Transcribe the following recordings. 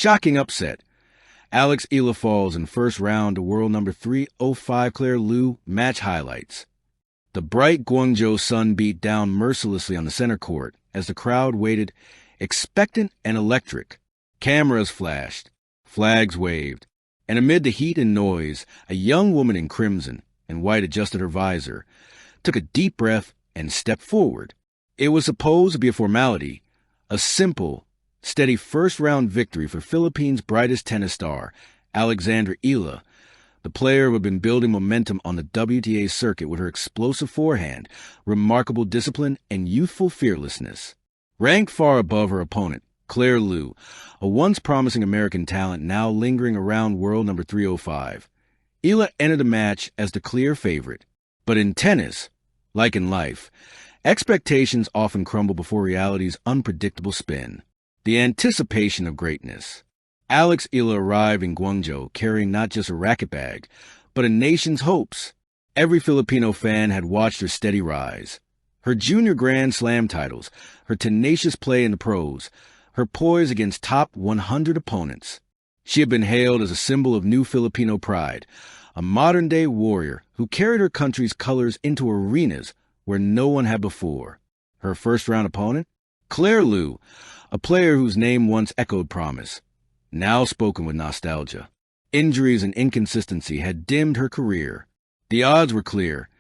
Shocking upset. Eala falls in first round to world number 305 Claire Liu. Match highlights. The bright Guangzhou sun beat down mercilessly on the center court as the crowd waited, expectant and electric. Cameras flashed, flags waved, and amid the heat and noise, a young woman in crimson and white adjusted her visor, took a deep breath, and stepped forward. It was supposed to be a formality, a simple, steady first-round victory for Philippines' brightest tennis star, Eala, the player who had been building momentum on the WTA circuit with her explosive forehand, remarkable discipline, and youthful fearlessness. Ranked far above her opponent, Claire Liu, a once promising American talent now lingering around world number 305. Eala entered the match as the clear favorite. But in tennis, like in life, expectations often crumble before reality's unpredictable spin. The anticipation of greatness. Eala arrived in Guangzhou carrying not just a racket bag, but a nation's hopes. Every Filipino fan had watched her steady rise. Her junior Grand Slam titles, her tenacious play in the pros, her poise against top 100 opponents. She had been hailed as a symbol of new Filipino pride, a modern-day warrior who carried her country's colors into arenas where no one had before. Her first-round opponent? Claire Liu, a player whose name once echoed promise, now spoken with nostalgia. Injuries and inconsistency had dimmed her career. The odds were clear.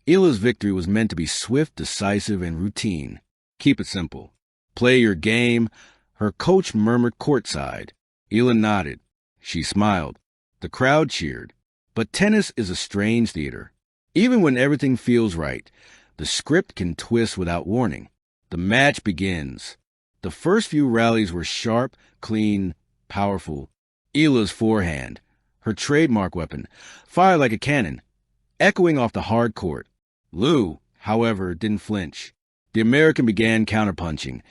Eala's victory was meant to be swift, decisive, and routine. Keep it simple. Play your game, her coach murmured courtside. Eala nodded. She smiled. The crowd cheered. But tennis is a strange theater. Even when everything feels right, the script can twist without warning. The match begins. The first few rallies were sharp, clean, powerful. Eala's forehand, her trademark weapon, fired like a cannon, echoing off the hard court. Liu, however, didn't flinch. The American began counterpunching,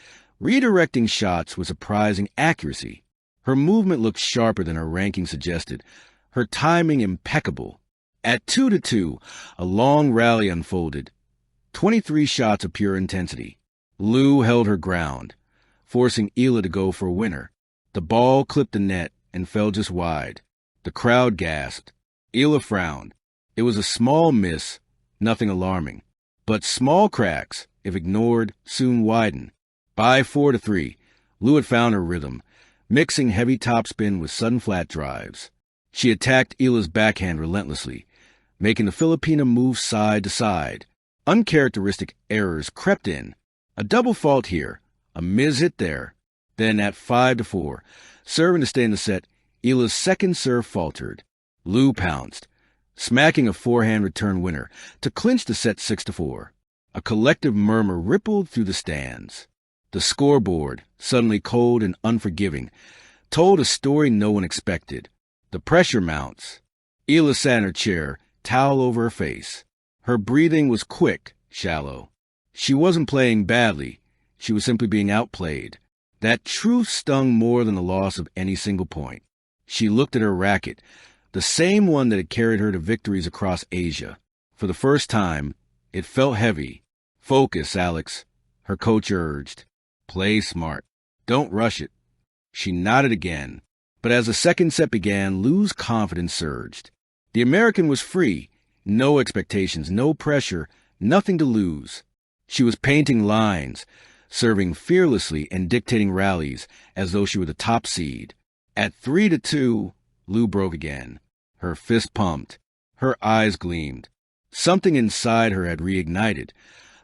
redirecting shots with surprising accuracy. Her movement looked sharper than her ranking suggested, her timing impeccable. At 2-2, a long rally unfolded. 23 shots of pure intensity. Liu held her ground, forcing Eala to go for a winner. The ball clipped the net and fell just wide. The crowd gasped. Eala frowned. It was a small miss, nothing alarming. But small cracks, if ignored, soon widen. By 4-3, Liu had found her rhythm, mixing heavy topspin with sudden flat drives. She attacked Eala's backhand relentlessly, making the Filipina move side to side. Uncharacteristic errors crept in. A double fault here, a mis-hit there. Then at 5-4, serving to stay in the set, Eala's second serve faltered. Liu pounced, smacking a forehand return winner to clinch the set 6-4. A collective murmur rippled through the stands. The scoreboard, suddenly cold and unforgiving, told a story no one expected. The pressure mounts. Eala sat in her chair, towel over her face. Her breathing was quick, shallow. She wasn't playing badly. She was simply being outplayed. That truth stung more than the loss of any single point. She looked at her racket, the same one that had carried her to victories across Asia. For the first time, it felt heavy. Focus, Alex, her coach urged. Play smart. Don't rush it. She nodded again. But as the second set began, Liu's confidence surged. The American was free. No expectations, no pressure, nothing to lose. She was painting lines, serving fearlessly and dictating rallies as though she were the top seed. At 3-2, Liu broke again. Her fist pumped. Her eyes gleamed. Something inside her had reignited.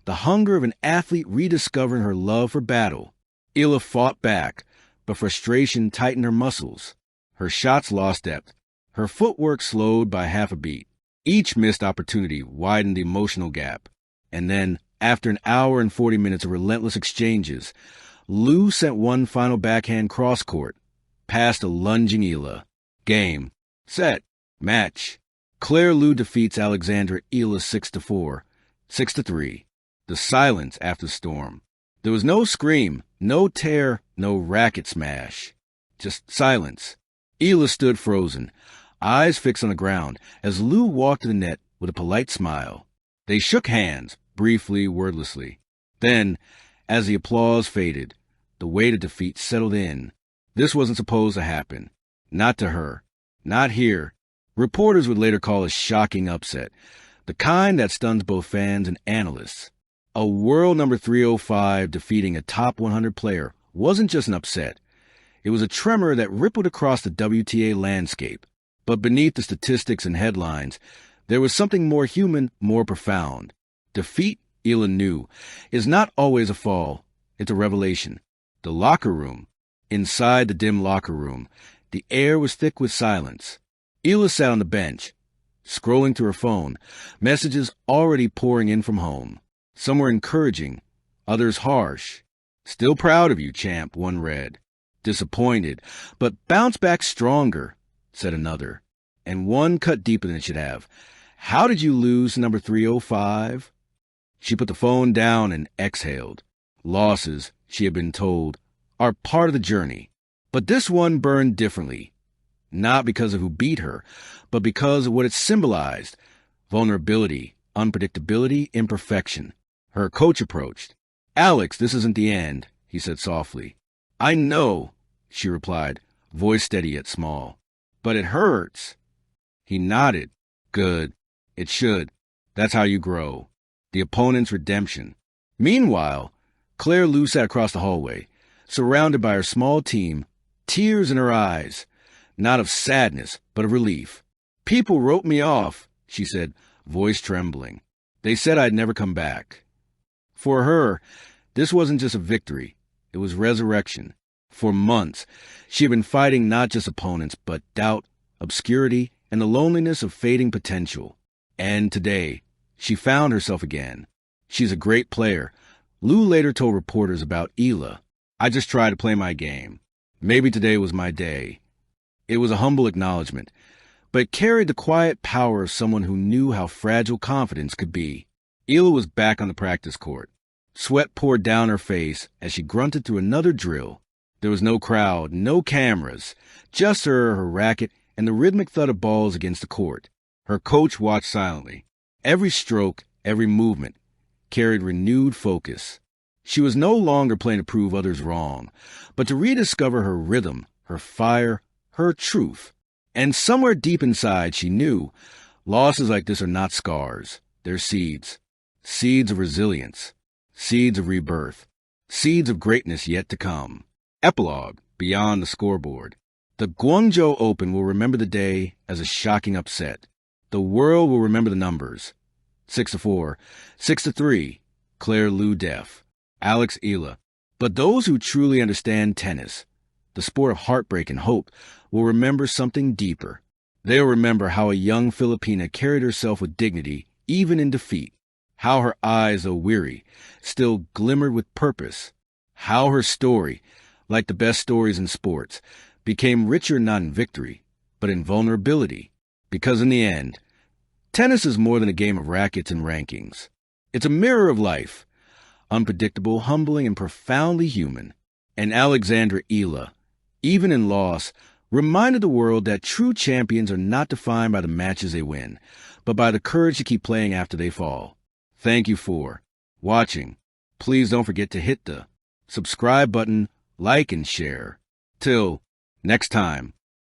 The hunger of an athlete rediscovering her love for battle. Eala fought back, but frustration tightened her muscles. Her shots lost depth. Her footwork slowed by half a beat. Each missed opportunity widened the emotional gap. And then, after an hour and 40 minutes of relentless exchanges, Liu sent one final backhand cross-court, past a lunging Eala. Game. Set. Match. Claire Liu defeats Alexandra Eala 6-4, 6-3. The silence after the storm. There was no scream, no tear, no racket smash. Just silence. Eala stood frozen, eyes fixed on the ground, as Liu walked to the net with a polite smile. They shook hands, briefly, wordlessly. Then, as the applause faded, the weight of defeat settled in. This wasn't supposed to happen. Not to her. Not here. Reporters would later call a shocking upset, the kind that stuns both fans and analysts. A world number 305 defeating a top 100 player wasn't just an upset. It was a tremor that rippled across the WTA landscape. But beneath the statistics and headlines, there was something more human, more profound. Defeat, Eala knew, is not always a fall. It's a revelation. The locker room. Inside the dim locker room, the air was thick with silence. Eala sat on the bench, scrolling through her phone, messages already pouring in from home. Some were encouraging, others harsh. "Still proud of you, champ," one read. "Disappointed, but bounce back stronger," said another. And one cut deeper than it should have. "How did you lose number 305? She put the phone down and exhaled. Losses, she had been told, are part of the journey. But this one burned differently. Not because of who beat her, but because of what it symbolized. Vulnerability, unpredictability, imperfection. Her coach approached. "Alex, this isn't the end," he said softly. "I know," she replied, voice steady yet small. "But it hurts." He nodded. "Good. It should. That's how you grow." The opponent's redemption. Meanwhile, Claire Lou sat across the hallway, surrounded by her small team, tears in her eyes, not of sadness, but of relief. "People wrote me off," she said, voice trembling. "They said I'd never come back." For her, this wasn't just a victory. It was resurrection. For months, she had been fighting not just opponents, but doubt, obscurity, and the loneliness of fading potential. And today, she found herself again. She's a great player. Lou later told reporters about Eala. "I just try to play my game. Maybe today was my day." It was a humble acknowledgement, but it carried the quiet power of someone who knew how fragile confidence could be. Eala was back on the practice court. Sweat poured down her face as she grunted through another drill. There was no crowd, no cameras, just her racket, and the rhythmic thud of balls against the court. Her coach watched silently. Every stroke, every movement, carried renewed focus. She was no longer playing to prove others wrong, but to rediscover her rhythm, her fire, her truth. And somewhere deep inside, she knew losses like this are not scars. They're seeds. Seeds of resilience. Seeds of rebirth. Seeds of greatness yet to come. Epilogue, beyond the scoreboard. The Guangzhou Open will remember the day as a shocking upset. The world will remember the numbers. 6-4, 6-3, Claire Lou Deaf, Alex Eala. But those who truly understand tennis, the sport of heartbreak and hope, will remember something deeper. They'll remember how a young Filipina carried herself with dignity, even in defeat. How her eyes, though weary, still glimmered with purpose. How her story, like the best stories in sports, became richer not in victory, but in vulnerability. Because in the end, tennis is more than a game of rackets and rankings. It's a mirror of life, unpredictable, humbling, and profoundly human. And Alexandra Eala, even in loss, reminded the world that true champions are not defined by the matches they win, but by the courage to keep playing after they fall. Thank you for watching. Please don't forget to hit the subscribe button, like, and share. Till next time.